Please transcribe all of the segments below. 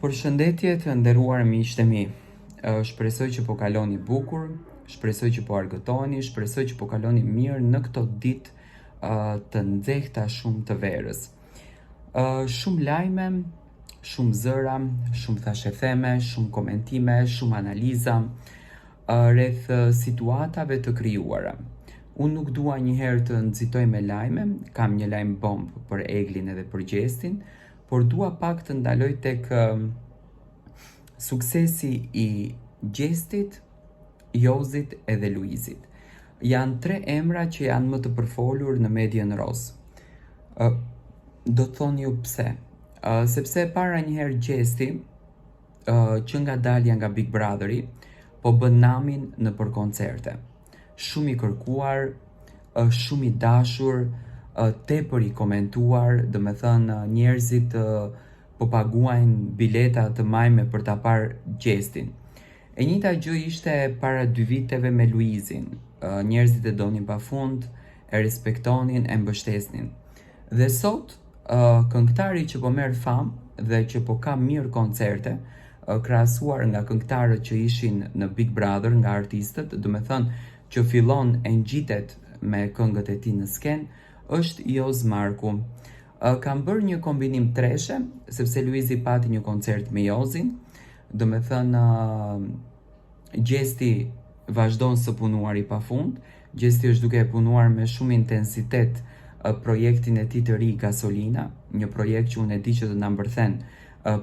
Përshëndetje të nderuar miqtë e mi. Shpresoj që po kaloni bukur, shpresoj që po argëtoni, shpresoj që po kaloni mirë në këto ditë të nxehta shumë të verës. Shumë lajme, shumë zëra, shumë thashetheme, shumë komentime, shumë analiza rreth situatave të krijuara. Unë nuk dua njëherë të nxitoj me lajme, kam një lajm bomb për Eglin edhe për Gjestin, por dua pak të ndaloj tek suksesi i Gjestit, Jozit edhe Luizit. Janë 3 emra që janë më të përfolur në median roz. Do të thoni ju pse? Sepse para njëherë Gjesti, që nga dalja nga Big Brotheri, po bën namin në për koncerte. Shumë i kërkuar, shumë i dashur, tepër i komentuar, do me thënë njerëzit po paguajnë bileta të majme për ta parë Gjestin. E njëjta gjë ishte para 2 viteve me Luizin. Njerëzit e donin pafund, e respektonin, e mbështesnin. Dhe sot, këngëtari që po merr famë dhe që po ka mirë koncerte, krahasuar nga këngëtarët që ishin në Big Brother, nga artistët, do me thënë që fillon e ngjitet me këngët e tij në skenë, është Joz Marku. Kam bërë një kombinim treshe, sepse Luizi pati një koncert me Jozin, do me thënë Gjesti vazhdon së punuari pafund, Gjesti është duke punuar me shumë intensitet projektin e tij të ri Gasolina, një projekt që unë e di që do na mbërthen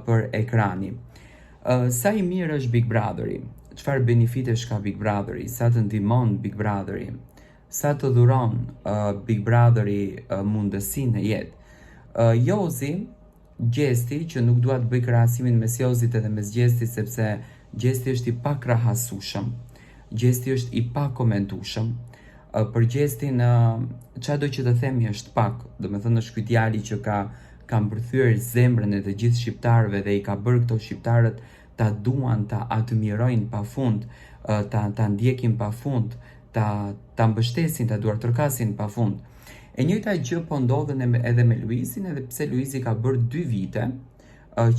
për ekrani. Sa i mirë është Big Brotheri? Çfarë benefitesh ka Big Brotheri? Sa të ndihmon Big Brotheri? Sa të dhuron Big Brotheri mundësinë në jetë? Jozi, Gjesti, që nuk dua të bëj krahasimin mes Jozit edhe mes Gjestit, sepse Gjesti është i pakrahasueshëm, Gjesti është i pakomentueshëm. Për Gjestin, çado që të themi është pak, do me thënë është ky djali që ka mbërthyer zemrën e të gjithë shqiptarëve dhe i ka bërë këto shqiptarët ta duan, ta admirojnë pafund, ta ndjekin pafund, ta mbështesin, ta duartërkasin pafund. E njëjta gjë po ndodhen edhe me Luizin, edhe pse Luizi ka bërë 2 vite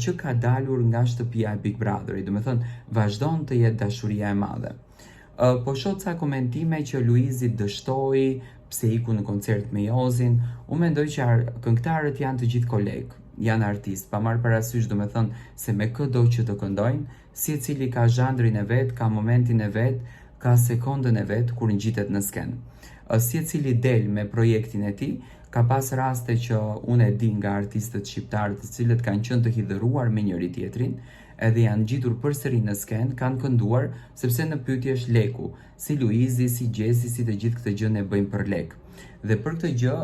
që ka dalur nga shtëpia e Big Brotheri, do me thënë vazhdon të jetë dashuria e madhe. Po shoh ca komentime që Luizi dështoi pse iku në koncert me Jozin. Unë mendoj që këngëtarët janë të gjithë kolegë, janë artist, pa marrë parasysh, do me thënë se me këdo që të këndojnë, secili ka zhandrin e vet, ka momentin e vet, ka sekondën e vet kur ngjitet në skenë. Secili del me projektin e tij, ka pas raste që unë e di nga artistët shqiptarë të cilët kanë qenë të hidhëruar me njëri tjetrin, edhe janë gjitur përsëri në skenë, kanë kënduar sepse në pyetje është leku, si Luizi, si Gjesi, si të gjithë këtë gjë ne bëjmë për lek. Dhe për këtë gjë,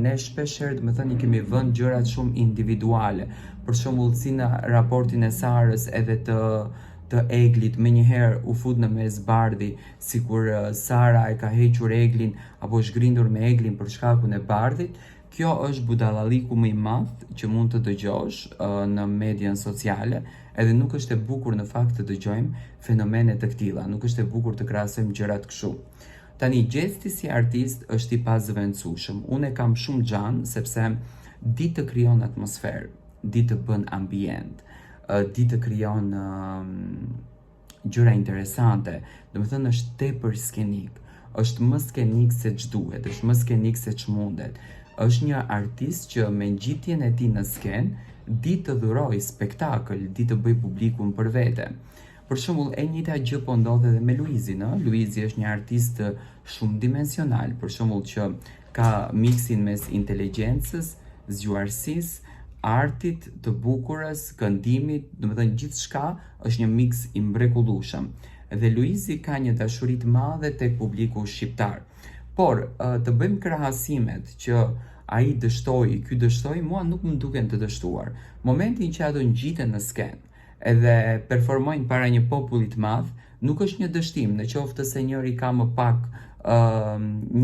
ne shpeshherë, do me thënë, kemi vënë gjërat shumë individuale. Për shembull, si në raportin e Sarës edhe të Eglit, me njëherë u fut në mes bardhi, sikur Sara e ka hequr Eglin apo është grindur me Eglin për shkakun e bardhit. Kjo është budallalliku më i madh që mund të dëgjosh në median sociale, edhe nuk është e bukur në fakt të dëgjojmë fenomene të këtilla, nuk është e bukur të krahasojmë gjërat kështu. Tani, Gjesti si artist është i pazëvendësueshëm. Unë e kam shumë xhan sepse di të krijon atmosferë, di të bën ambient, di të krijon gjëra interesante. Do me thënë është tepër skenik, është më skenik se ç'duhet, është më skenik se ç'mundet. Është një artist që me ngjitjen e tij në skenë di të dhuroj spektakël, di të bëj publikun për vete. Për shembull, e njëjta gjë po ndodh edhe me Luizin, ëh? Luizi është një artist shumë dimensional, për shembull që ka miksin mes inteligjencës, zgjuarsisë, artit, të bukurës, këndimit, do me thënë gjithçka është një miks i mrekullueshëm. Dhe Luizi ka një dashuri të madhe tek publiku shqiptar. Por të bëjmë krahasimet që ai dështoi, ky dështoi, mua nuk më duken të dështuar. Momentin që ato ngjiten në skenë edhe performojnë para një populli të madh, nuk është një dështim, në qoftë se njëri ka më pak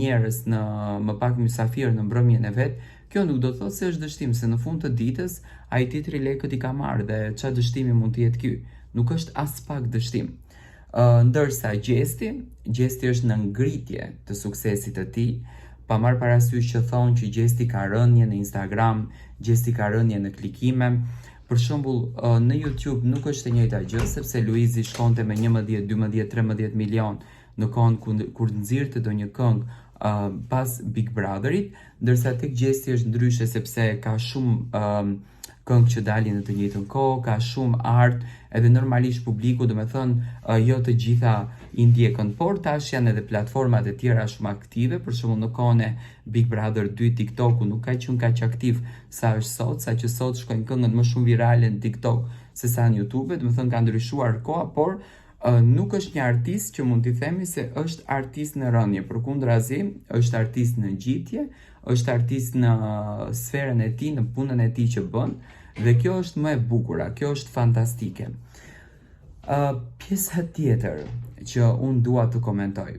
njerëz, më pak mysafir në mbrëmjen e vet, kjo nuk do të thotë se është dështim, se në fund të ditës ai tjetri lekët i ka marrë dhe çfarë dështimi mund të jetë ky? Nuk është as pak dështim. Ndërsa Gjesti është në ngritje të suksesit të tij, pa marrë parasysh që thonë që Gjesti ka rënje në Instagram, Gjesti ka rënje në klikime, Për shembull, në YouTube nuk është e njëjta gjë, sepse Luizi shkonte me 11, 12, 13 milion në kohën kur nxirrte ndonjë këngë pas Big Brotherit, ndërsa tek Gjesti është ndryshe sepse ka shumë këngë që dalin në të njëjtën kohë, ka shumë art, edhe normalisht publiku, domethënë jo të gjitha i ndjekën, por tash janë edhe platformat e tjera shumë aktive, për shembull në kohën e Big Brother 2 TikToku nuk ka qenë kaq aktiv sa është sot, saqë sot shkojnë këngët më shumë virale në TikTok se sa në YouTube, domethënë ka ndryshuar koha, por nuk është një artist që mund t'i themi se është artist në rënje, përkundrazi është artist në ngjitje, është artist në sferën e tij, në punën e tij që bën, dhe kjo është më e bukura, kjo është fantastike. Pjesa tjetër që unë dua të komentoj.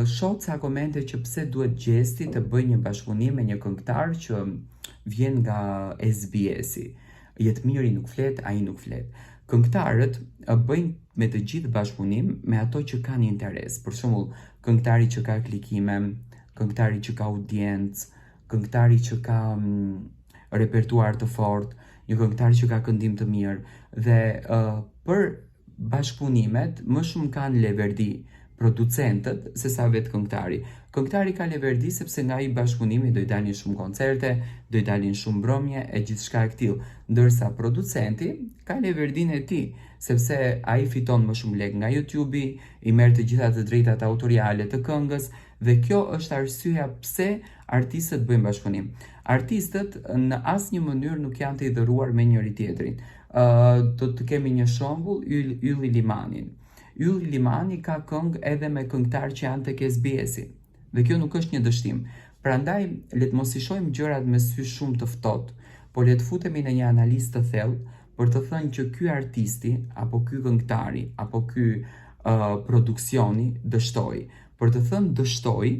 Shoh ca komente që pse duhet Gjesti të bëjë një bashkëpunim me një këngëtar që vjen nga SBS-i. Jetmiri nuk flet, ai nuk flet. Këngëtarët bëjnë me të gjithë bashkëpunim me ato që kanë interes. Për shembull, këngëtari që ka klikime, këngëtari që ka audiencë, këngëtari që ka repertuar të fortë, një këngëtar që ka këndim të mirë, dhe për bashkëpunimet më shumë kanë leverdi producentët se sa vetë këngëtari. Këngëtari ka leverdi sepse nga i bashkëpunimi do i dalin shumë koncerte, do i dalin shumë mbrëmje e gjithçka e tillë, ndërsa producenti ka leverdin e tij, sepse ai fiton më shumë lek nga YouTube-i, i merr të gjitha të drejtat autoriale të këngës, dhe kjo është arsyeja pse artistët bëjnë bashkëpunim. Artistët në asnjë mënyrë nuk janë të idhëruar me njëri tjetrin. Do të kemi një shembull, Ylli Limanin. Ylli Limani ka këngë edhe me këngëtar që janë tek SBS-i. Dhe kjo nuk është një dështim. Prandaj, le të mos i shohim gjërat me sy shumë të ftohtë, por le të futemi në një analizë të thellë për të thënë që ky artisti, apo ky këngëtari, apo ky produksioni dështoi. Për të thënë dështoi,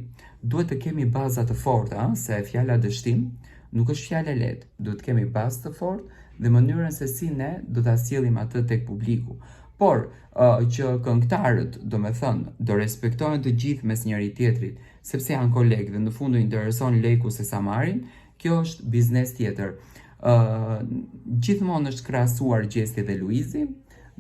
duhet të kemi baza të forta, se fjala dështim nuk është fjalë e lehtë. Duhet të kemi bazë të fortë dhe mënyrën se si ne do ta sjellim atë tek publiku. Por që këngëtarët, do respektojnë të gjithë mes njëri tjetrit, sepse janë kolegë dhe në fund u intereson leku se sa marrin, kjo është biznes tjetër. Gjithmonë është krahasuar Gjesti dhe Luizi,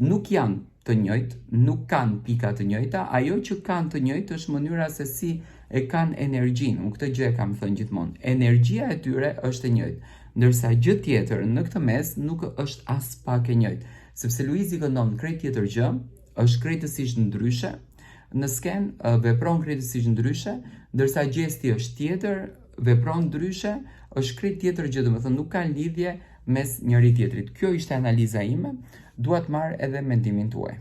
nuk janë të njëjtë, nuk kanë pika të njëjta, ajo që kanë të njëjtë është mënyra se si e kanë energjinë. Unë këtë gjë e kam thënë gjithmonë. Energjia e tyre është e njëjtë, ndërsa gjë tjetër në këtë mes nuk është as pak e njëjtë, sepse Luizi këndon krejt tjetër gjë, është krejtësisht ndryshe, në skenë vepron krejtësisht ndryshe, ndërsa Gjesti është tjetër, vepron ndryshe, është krejt tjetër gjë, domethënë nuk ka lidhje mes njëri tjetrit. Kjo ishte analiza ime, dua të marr edhe mendimin tuaj.